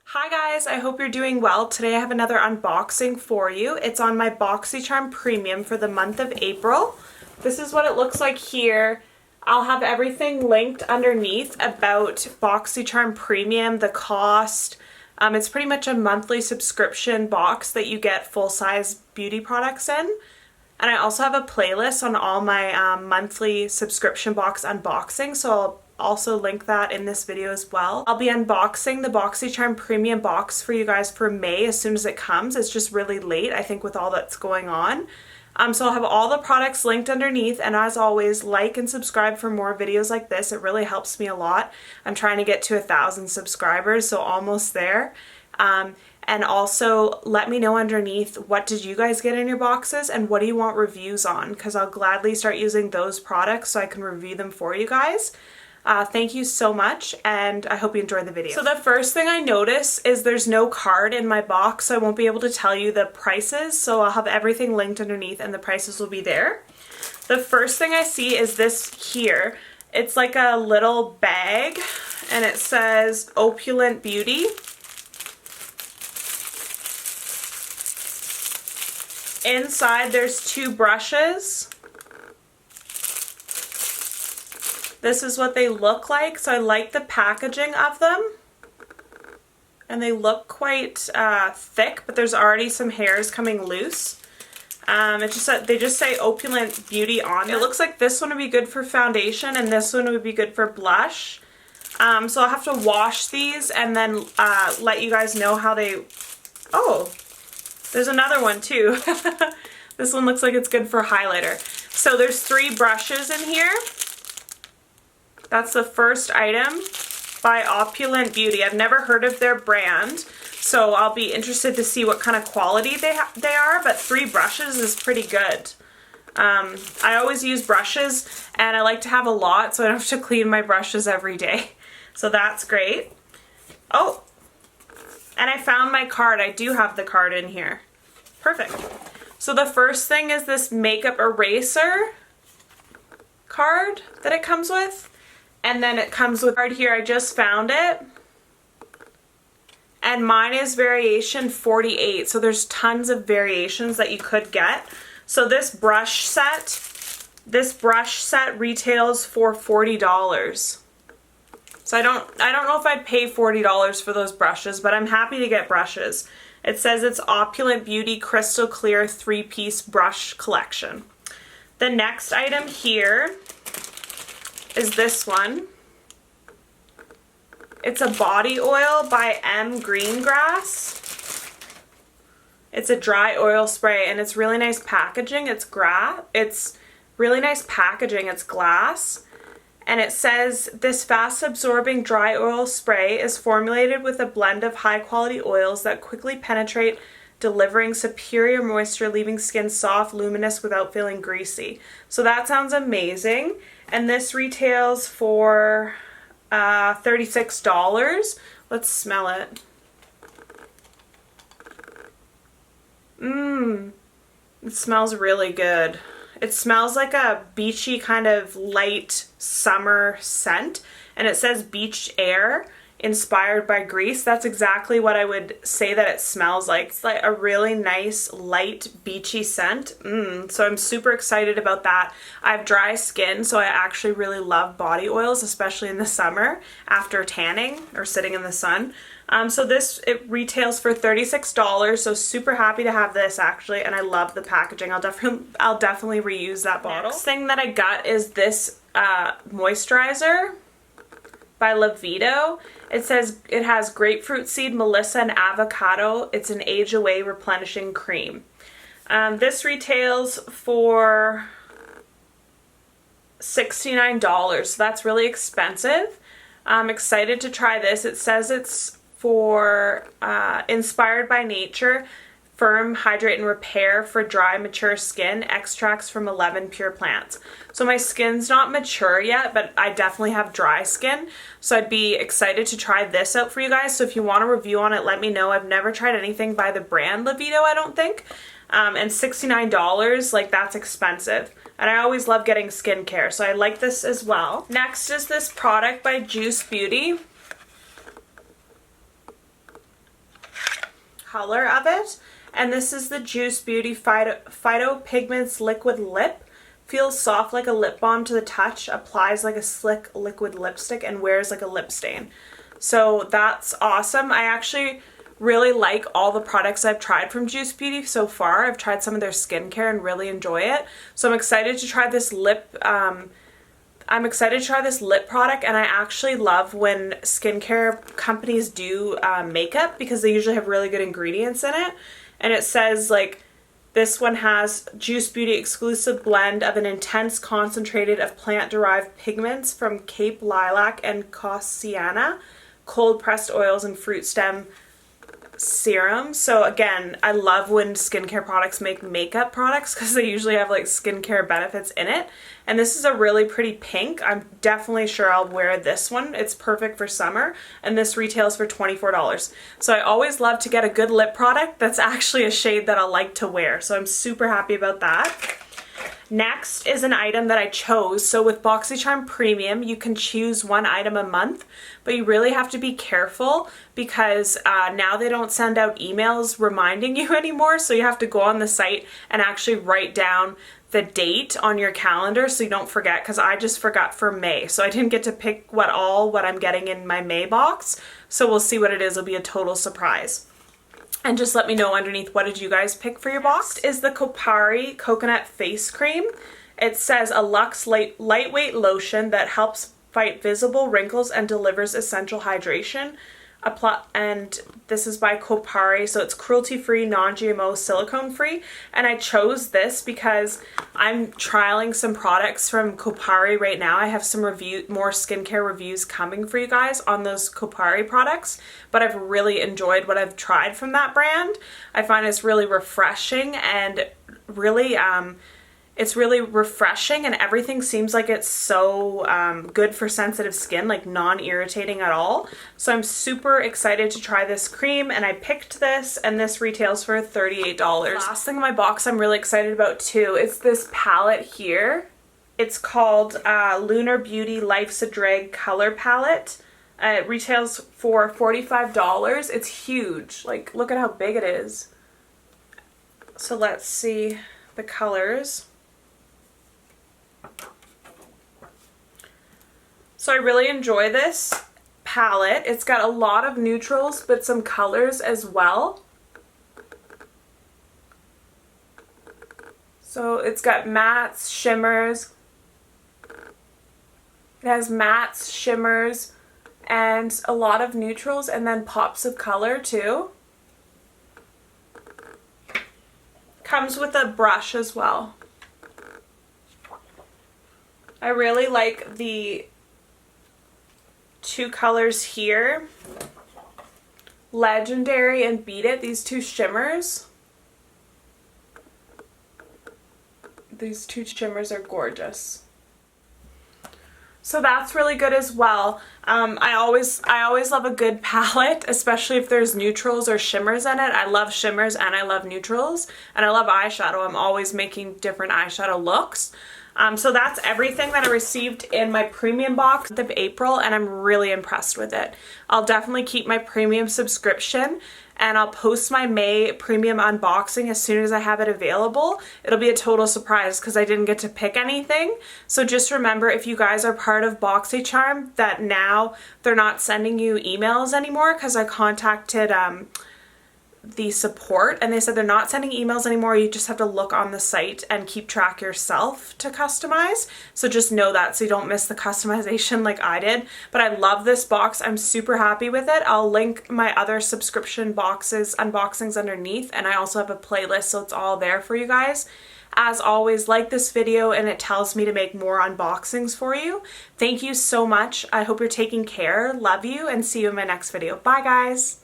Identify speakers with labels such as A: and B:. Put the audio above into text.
A: Hi guys, I hope you're doing well. Today I have another unboxing for you. It's on my Boxycharm Premium for the month of April. This is what it looks like here. I'll have everything linked underneath about Boxycharm Premium, the cost. It's pretty much a monthly subscription box that you get full-size beauty products in. And I also have a playlist on all my monthly subscription box unboxings, so I'll also link that in this video as well. I'll be unboxing the Boxycharm Premium box for you guys for May as soon as it comes. It's just really late, I think, with all that's going on. So I'll have all the products linked underneath, and as always, like and subscribe for more videos like this. It really helps me a lot. I'm trying to get to 1,000 subscribers, so almost there. And also let me know underneath, what did you guys get in your boxes and what do you want reviews on, because I'll gladly start using those products so I can review them for you guys. Thank you so much, and I hope you enjoyed the video. So the first thing I notice is there's no card in my box, so I won't be able to tell you the prices, so I'll have everything linked underneath and the prices will be there. The first thing I see is this here. It's like a little bag and it says Opulent Beauty. Inside there's 2 brushes. This is what they look like, so I like the packaging of them. And they look quite thick, but there's already some hairs coming loose. They just say Opulent Beauty on it. It looks like this one would be good for foundation and this one would be good for blush. So I'll have to wash these and then let you guys know how they... Oh, there's another one too. This one looks like it's good for highlighter. So there's 3 brushes in here. That's the first item by Opulent Beauty. I've never heard of their brand, so I'll be interested to see what kind of quality they are, but 3 brushes is pretty good. I always use brushes, and I like to have a lot so I don't have to clean my brushes every day. So that's great. Oh, and I found my card. I do have the card in here. Perfect. So the first thing is this makeup eraser card that it comes with. And then it comes with a card here. I just found it. And mine is variation 48. So there's tons of variations that you could get. So this brush set retails for $40. So I don't know if I'd pay $40 for those brushes, but I'm happy to get brushes. It says it's Opulent Beauty Crystal Clear 3-piece brush collection. The next item here is this one. It's a body oil by M. Greengrass. It's a dry oil spray and it's really nice packaging. It's really nice packaging. It's glass. And it says this fast absorbing dry oil spray is formulated with a blend of high quality oils that quickly penetrate, delivering superior moisture, leaving skin soft, luminous without feeling greasy. So that sounds amazing. And this retails for $36. Let's smell it. It smells really good. It smells like a beachy kind of light summer scent, and it says beach air inspired by Greece. That's exactly what I would say that it smells like. It's like a really nice light beachy scent. So I'm super excited about that. I have dry skin, so I actually really love body oils, especially in the summer after tanning or sitting in the sun. So it retails for $36, so super happy to have this actually, and I love the packaging. I'll definitely reuse that bottle. Next thing that I got is this moisturizer by Levito. It says it has grapefruit seed, melissa, and avocado. It's an age-away replenishing cream. This retails for $69, so that's really expensive. I'm excited to try this. It says it's for inspired by nature, firm, hydrate, and repair for dry, mature skin, extracts from 11 pure plants. So my skin's not mature yet, but I definitely have dry skin, so I'd be excited to try this out for you guys. So if you want a review on it, let me know. I've never tried anything by the brand Levito, I don't think. And $69, like, that's expensive. And I always love getting skincare, so I like this as well. Next is this product by Juice Beauty. color of it. And this is the Juice Beauty Phyto Pigments Liquid Lip. Feels soft like a lip balm to the touch, applies like a slick liquid lipstick, and wears like a lip stain. So that's awesome. I actually really like all the products I've tried from Juice Beauty so far. I've tried some of their skincare and really enjoy it. So I'm excited to try this lip product, and I actually love when skincare companies do makeup because they usually have really good ingredients in it. And it says like this one has Juice Beauty exclusive blend of an intense concentrated of plant-derived pigments from Cape Lilac and Cauciana, cold pressed oils and fruit stem serum. So again, I love when skincare products make makeup products because they usually have like skincare benefits in it. And this is a really pretty pink. I'm definitely sure I'll wear this one. It's perfect for summer, and this retails for $24. So I always love to get a good lip product that's actually a shade that I'll like to wear. So I'm super happy about that. Next is an item that I chose. So with Boxycharm Premium, you can choose one item a month, but you really have to be careful because now they don't send out emails reminding you anymore. So you have to go on the site and actually write down the date on your calendar so you don't forget, because I just forgot for May. So I didn't get to pick what I'm getting in my May box. So we'll see what it is. It'll be a total surprise. And just let me know underneath, what did you guys pick for your box? Next is the Kopari Coconut Face Cream. It says a luxe lightweight lotion that helps fight visible wrinkles and delivers essential hydration. And this is by Kopari, so it's cruelty-free, non-GMO, silicone-free. And I chose this because I'm trialing some products from Kopari right now. I have some more skincare reviews coming for you guys on those Kopari products, but I've really enjoyed what I've tried from that brand. I find it's really refreshing and really it's really refreshing, and everything seems like it's so good for sensitive skin, like non-irritating at all. So I'm super excited to try this cream, and I picked this, and this retails for $38. Last thing in my box I'm really excited about too, it's this palette here. It's called Lunar Beauty Life's a Drag Color Palette. It retails for $45. It's huge. Like, look at how big it is. So let's see the colors. So I really enjoy this palette. It's got a lot of neutrals, but some colors as well. So it's got mattes, shimmers. It has mattes, shimmers, and a lot of neutrals, and then pops of color too. Comes with a brush as well. I really like the two colors here, Legendary and Beat It, these two shimmers. These two shimmers are gorgeous. So that's really good as well. I always love a good palette, especially if there's neutrals or shimmers in it. I love shimmers and I love neutrals, and I love eyeshadow. I'm always making different eyeshadow looks. So that's everything that I received in my premium box of April, and I'm really impressed with it. I'll definitely keep my premium subscription, and I'll post my May premium unboxing as soon as I have it available. It'll be a total surprise because I didn't get to pick anything. So just remember, if you guys are part of Boxycharm, that now they're not sending you emails anymore, because I contacted the support and they said they're not sending emails anymore. You just have to look on the site and keep track yourself to customize. So just know that so you don't miss the customization like I did. But I love this box. I'm super happy with it. I'll link my other subscription boxes unboxings underneath, and I also have a playlist, so it's all there for you guys. As always, like this video and it tells me to make more unboxings for you. Thank you so much. I hope you're taking care. Love you, and see you in my next video. Bye guys.